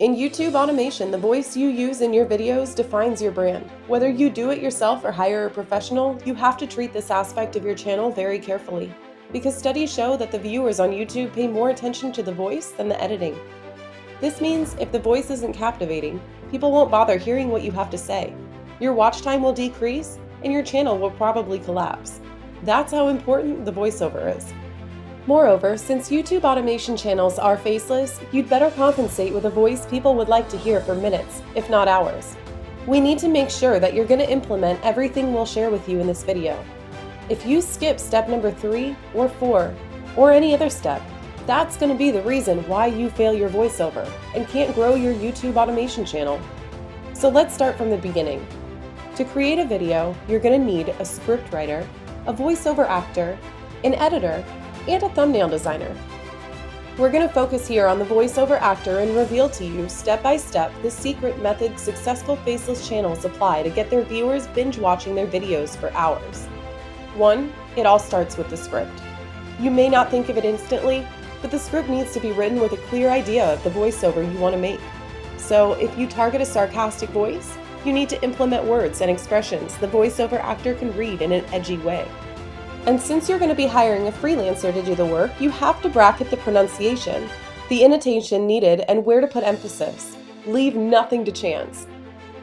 In YouTube automation, the voice you use in your videos defines your brand. Whether you do it yourself or hire a professional, you have to treat this aspect of your channel very carefully, because studies show that the viewers on YouTube pay more attention to the voice than the editing. This means if the voice isn't captivating, people won't bother hearing what you have to say. Your watch time will decrease, and your channel will probably collapse. That's how important the voiceover is. Moreover, since YouTube automation channels are faceless, you'd better compensate with a voice people would like to hear for minutes, if not hours. We need to make sure that you're going to implement everything we'll share with you in this video. If you skip step number 3 or 4, or any other step, that's going to be the reason why you fail your voiceover and can't grow your YouTube automation channel. So let's start from the beginning. To create a video, you're going to need a scriptwriter, a voiceover actor, an editor, and a thumbnail designer. We're going to focus here on the voiceover actor and reveal to you step by step the secret method successful faceless channels apply to get their viewers binge watching their videos for hours. 1. It all starts with the script. You may not think of it instantly, but the script needs to be written with a clear idea of the voiceover you want to make. So if you target a sarcastic voice, you need to implement words and expressions the voiceover actor can read in an edgy way. And since you're going to be hiring a freelancer to do the work, you have to bracket the pronunciation, the intonation needed, and where to put emphasis. Leave nothing to chance.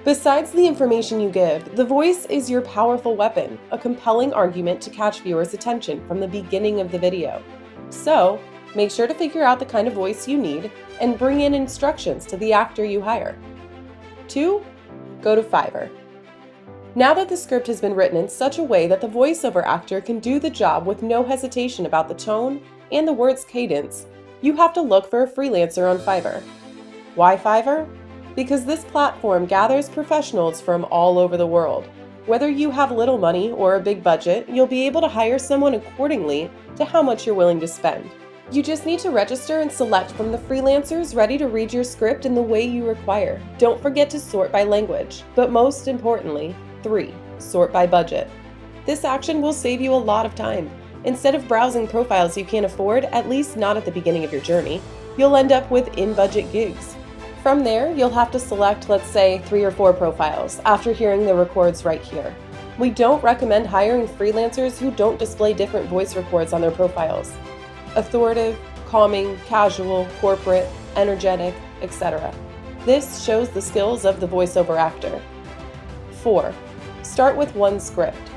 Besides the information you give, the voice is your powerful weapon, a compelling argument to catch viewers' attention from the beginning of the video. So, make sure to figure out the kind of voice you need and bring in instructions to the actor you hire. 2. Go to Fiverr. Now that the script has been written in such a way that the voiceover actor can do the job with no hesitation about the tone and the word's cadence, you have to look for a freelancer on Fiverr. Why Fiverr? Because this platform gathers professionals from all over the world. Whether you have little money or a big budget, you'll be able to hire someone accordingly to how much you're willing to spend. You just need to register and select from the freelancers ready to read your script in the way you require. Don't forget to sort by language, but most importantly, 3. Sort by budget. This action will save you a lot of time. Instead of browsing profiles you can't afford, at least not at the beginning of your journey, you'll end up with in-budget gigs. From there, you'll have to select, let's say, 3 or 4 profiles after hearing the records right here. We don't recommend hiring freelancers who don't display different voice records on their profiles. Authoritative, calming, casual, corporate, energetic, etc. This shows the skills of the voiceover actor. 4. Start with one script.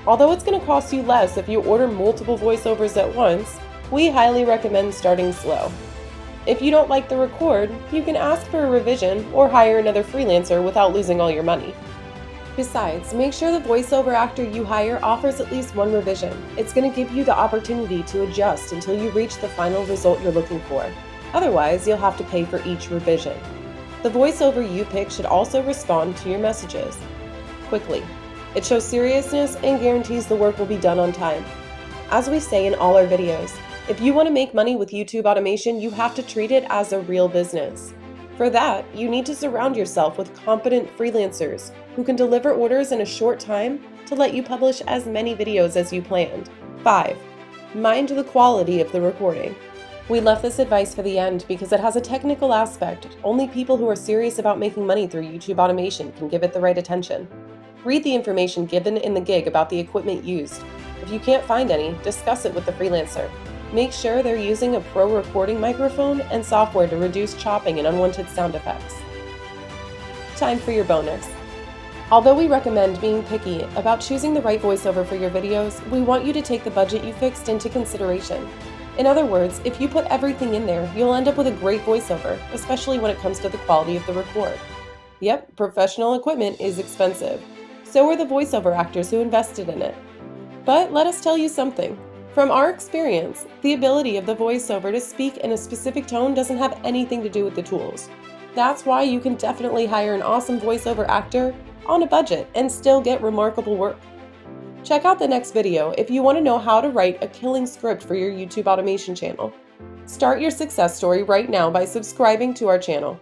Although it's going to cost you less if you order multiple voiceovers at once, we highly recommend starting slow. If you don't like the record, you can ask for a revision or hire another freelancer without losing all your money. Besides, make sure the voiceover actor you hire offers at least one revision. It's going to give you the opportunity to adjust until you reach the final result you're looking for. Otherwise, you'll have to pay for each revision. The voiceover you pick should also respond to your messages quickly. It shows seriousness and guarantees the work will be done on time. As we say in all our videos, if you want to make money with YouTube automation, you have to treat it as a real business. For that, you need to surround yourself with competent freelancers who can deliver orders in a short time to let you publish as many videos as you planned. 5. Mind the quality of the recording. We left this advice for the end because it has a technical aspect. Only people who are serious about making money through YouTube automation can give it the right attention. Read the information given in the gig about the equipment used. If you can't find any, discuss it with the freelancer. Make sure they're using a pro recording microphone and software to reduce chopping and unwanted sound effects. Time for your bonus. Although we recommend being picky about choosing the right voiceover for your videos, we want you to take the budget you fixed into consideration. In other words, if you put everything in there, you'll end up with a great voiceover, especially when it comes to the quality of the record. Yep, professional equipment is expensive. So are the voiceover actors who invested in it. But let us tell you something. From our experience, the ability of the voiceover to speak in a specific tone doesn't have anything to do with the tools. That's why you can definitely hire an awesome voiceover actor on a budget and still get remarkable work. Check out the next video if you want to know how to write a killing script for your YouTube automation channel. Start your success story right now by subscribing to our channel.